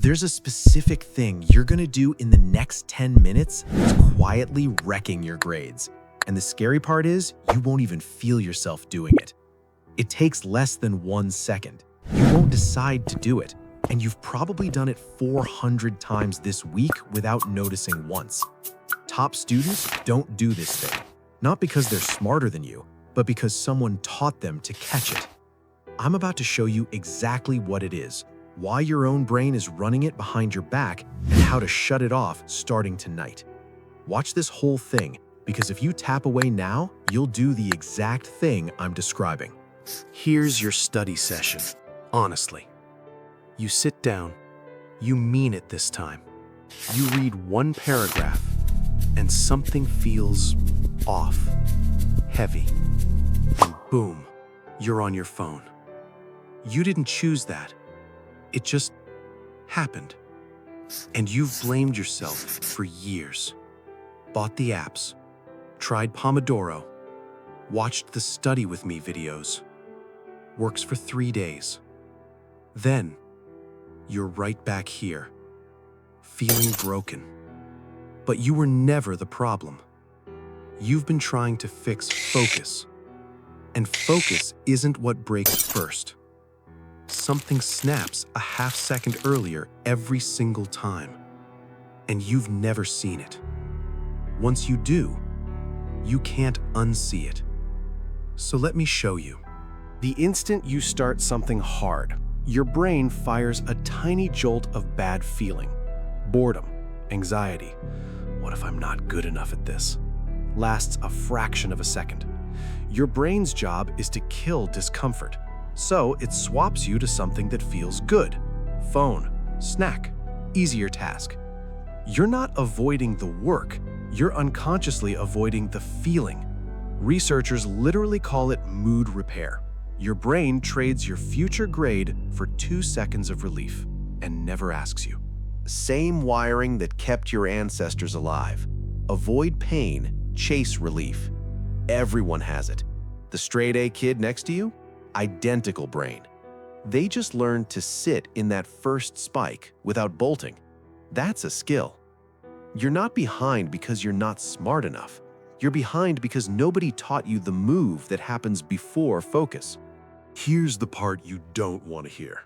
There's a specific thing you're gonna do in the next 10 minutes that's quietly wrecking your grades. And the scary part is, you won't even feel yourself doing it. It takes less than 1 second. You won't decide to do it, and you've probably done it 400 times this week without noticing once. Top students don't do this thing, not because they're smarter than you, but because someone taught them to catch it. I'm about to show you exactly what it is, why your own brain is running it behind your back, and how to shut it off starting tonight. Watch this whole thing, because if you tap away now, you'll do the exact thing I'm describing. Here's your study session, honestly. You sit down, you mean it this time. You read one paragraph, and something feels off, heavy, and boom, you're on your phone. You didn't choose that. It just happened. And you've blamed yourself for years. Bought the apps, tried Pomodoro, watched the Study With Me videos. Works for 3 days. Then, you're right back here, feeling broken. But you were never the problem. You've been trying to fix focus. And focus isn't what breaks first. Something snaps a half second earlier every single time. And you've never seen it. Once you do, you can't unsee it. So let me show you. The instant you start something hard, your brain fires a tiny jolt of bad feeling. Boredom, anxiety. What if I'm not good enough at this? Lasts a fraction of a second. Your brain's job is to kill discomfort. So it swaps you to something that feels good. Phone, snack, easier task. You're not avoiding the work, you're unconsciously avoiding the feeling. Researchers literally call it mood repair. Your brain trades your future grade for 2 seconds of relief and never asks you. Same wiring that kept your ancestors alive. Avoid pain, chase relief. Everyone has it. The straight A kid next to you? Identical brain. They just learned to sit in that first spike without bolting. That's a skill. You're not behind because you're not smart enough. You're behind because nobody taught you the move that happens before focus. Here's the part you don't want to hear,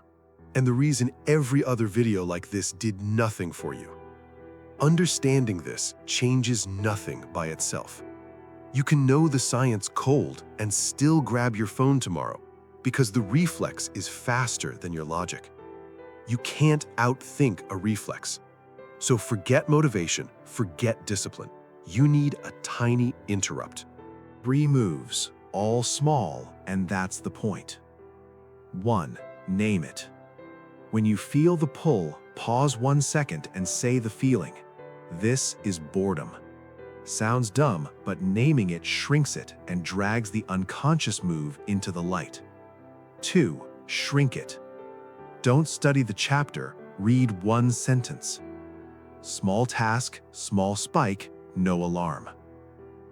and the reason every other video like this did nothing for you. Understanding this changes nothing by itself. You can know the science cold and still grab your phone tomorrow because the reflex is faster than your logic. You can't outthink a reflex. So forget motivation, forget discipline. You need a tiny interrupt. 3 moves, all small, and that's the point. 1. Name it. When you feel the pull, pause 1 second and say the feeling. This is boredom. Sounds dumb, but naming it shrinks it and drags the unconscious move into the light. 2. Shrink it. Don't study the chapter, read 1 sentence. Small task, small spike, no alarm.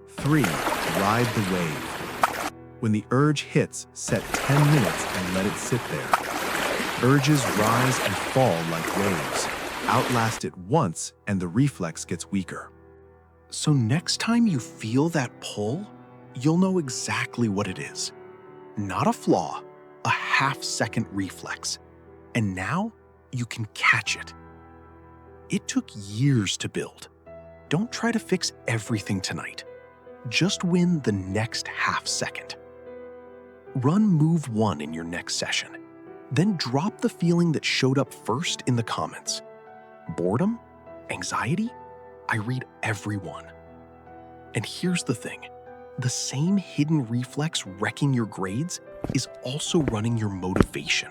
3. Ride the wave. When the urge hits, set 10 minutes and let it sit there. Urges rise and fall like waves. Outlast it once and the reflex gets weaker. So next time you feel that pull, you'll know exactly what it is. Not a flaw, a half-second reflex. And now you can catch it. It took years to build. Don't try to fix everything tonight. Just win the next half second. Run move 1 in your next session. Then drop the feeling that showed up first in the comments. Boredom? Anxiety? I read every one. And here's the thing. The same hidden reflex wrecking your grades is also running your motivation.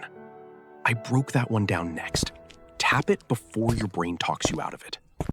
I broke that one down next. Tap it before your brain talks you out of it.